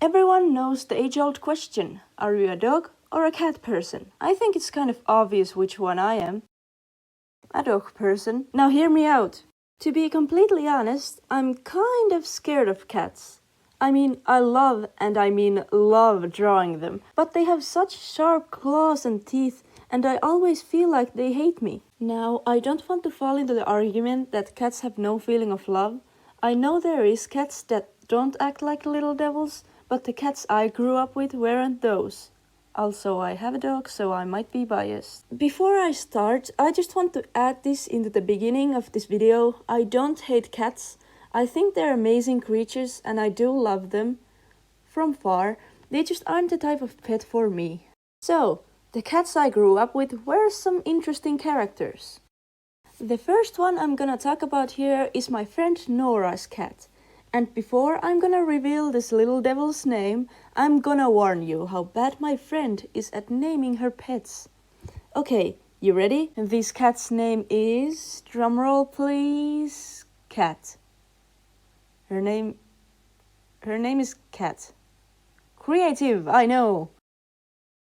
Everyone knows the age-old question, are you a dog or a cat person? I think it's kind of obvious which one I am. A dog person. Now hear me out. To be completely honest, I'm kind of scared of cats. I mean, I love drawing them, but they have such sharp claws and teeth, and I always feel like they hate me. Now, I don't want to fall into the argument that cats have no feeling of love. I know there is cats that don't act like little devils, but the cats I grew up with weren't those. Also, I have a dog, so I might be biased. Before I start, I just want to add this into the beginning of this video. I don't hate cats. I think they're amazing creatures and I do love them. From far, they just aren't the type of pet for me. So, the cats I grew up with were some interesting characters. The first one I'm gonna talk about here is my friend Nora's cat. And before I'm gonna reveal this little devil's name, I'm gonna warn you how bad my friend is at naming her pets. Okay, you ready? This cat's name is, drumroll please, Cat. Her name is Cat. Creative, I know.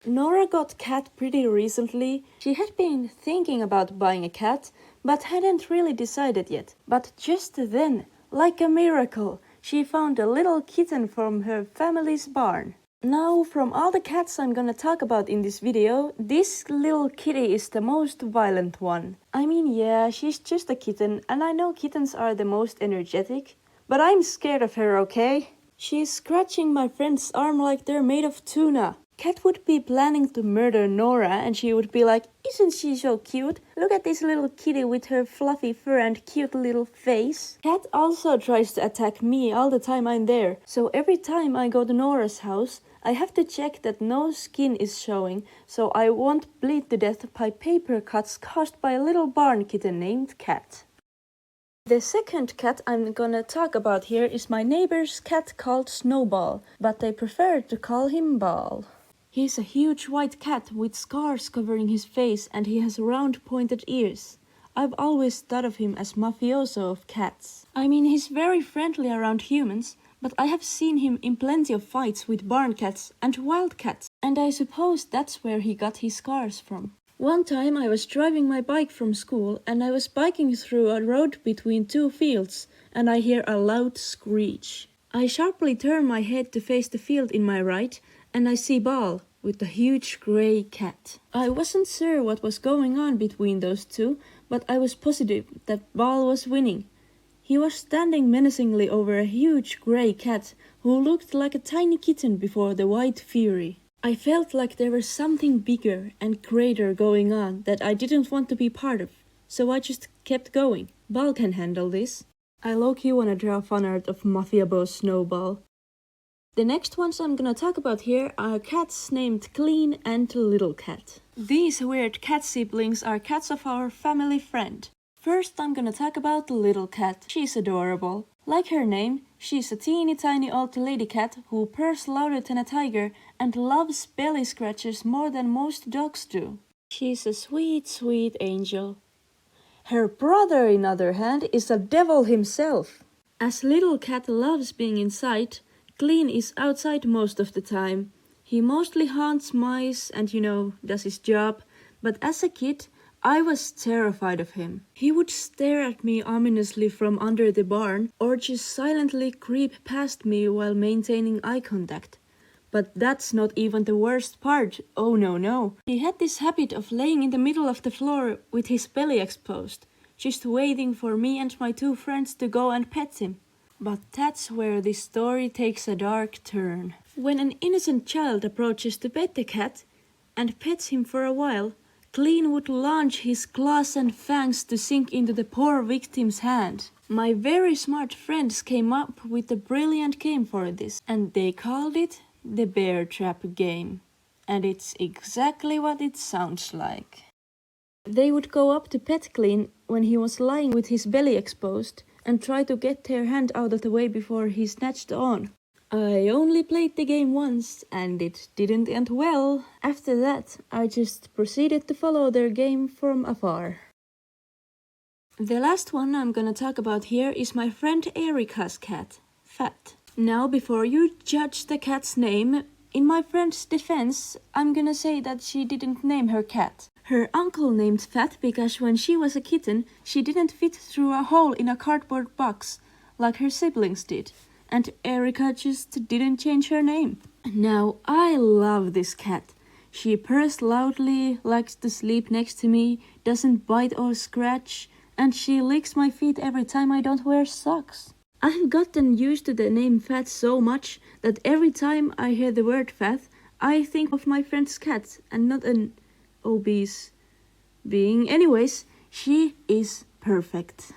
Nora got cat pretty recently. She had been thinking about buying a cat, but hadn't really decided yet. But just then, like a miracle, she found a little kitten from her family's barn. Now, from all the cats I'm gonna talk about in this video, this little kitty is the most violent one. I mean, yeah, she's just a kitten, and I know kittens are the most energetic, but I'm scared of her, okay? She's scratching my friend's arm like they're made of tuna. Cat would be planning to murder Nora and she would be like, isn't she so cute? Look at this little kitty with her fluffy fur and cute little face. Cat also tries to attack me all the time I'm there. So every time I go to Nora's house, I have to check that no skin is showing so I won't bleed to death by paper cuts caused by a little barn kitten named Cat. The second cat I'm gonna talk about here is my neighbor's cat called Snowball, but I prefer to call him Ball. He's a huge white cat with scars covering his face and he has round pointed ears. I've always thought of him as mafioso of cats. I mean, he's very friendly around humans, but I have seen him in plenty of fights with barn cats and wild cats, and I suppose that's where he got his scars from. One time I was driving my bike from school and I was biking through a road between two fields and I hear a loud screech. I sharply turn my head to face the field in my right and I see Ball with a huge grey cat. I wasn't sure what was going on between those two, but I was positive that Ball was winning. He was standing menacingly over a huge grey cat who looked like a tiny kitten before the white fury. I felt like there was something bigger and greater going on that I didn't want to be part of, so I just kept going. Ball can handle this. I low-key wanna draw fan art of Mafia boss Snowball. The next ones I'm gonna talk about here are cats named Clean and Little Cat. These weird cat siblings are cats of our family friend. First I'm gonna talk about Little Cat. She's adorable. Like her name, she's a teeny tiny old lady cat who purrs louder than a tiger and loves belly scratches more than most dogs do. She's a sweet, sweet angel. Her brother, on the other hand, is a devil himself. As Little Cat loves being inside, Clean is outside most of the time. He mostly haunts mice and, does his job, but as a kid, I was terrified of him. He would stare at me ominously from under the barn or just silently creep past me while maintaining eye contact. But that's not even the worst part. Oh no. He had this habit of laying in the middle of the floor with his belly exposed, just waiting for me and my two friends to go and pet him. But that's where this story takes a dark turn. When an innocent child approaches to pet the cat and pets him for a while, Clean would launch his claws and fangs to sink into the poor victim's hand. My very smart friends came up with a brilliant game for this, and they called it the Bear Trap game. And it's exactly what it sounds like. They would go up to pet Clean when he was lying with his belly exposed and try to get their hand out of the way before he snatched on. I only played the game once and it didn't end well. After that, I just proceeded to follow their game from afar. The last one I'm gonna talk about here is my friend Erica's cat, Fat. Now, before you judge the cat's name, in my friend's defense, I'm gonna say that she didn't name her cat. Her uncle named Fat because when she was a kitten, she didn't fit through a hole in a cardboard box like her siblings did. And Erica just didn't change her name. Now, I love this cat. She purrs loudly, likes to sleep next to me, doesn't bite or scratch, and she licks my feet every time I don't wear socks. I've gotten used to the name Fat so much that every time I hear the word fat, I think of my friend's cat and not an obese being. Anyways, she is perfect.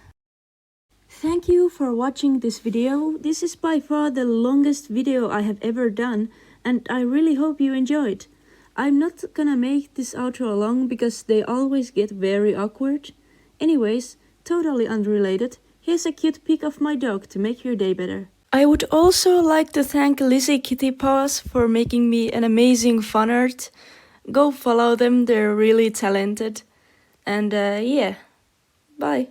Thank you for watching this video. This is by far the longest video I have ever done, and I really hope you enjoyed. I'm not gonna make this outro long because they always get very awkward. Anyways, totally unrelated, here's a cute pic of my dog to make your day better. I would also like to thank Lizzie Kitty Paws for making me an amazing fun art. Go follow them, they're really talented. And yeah, bye.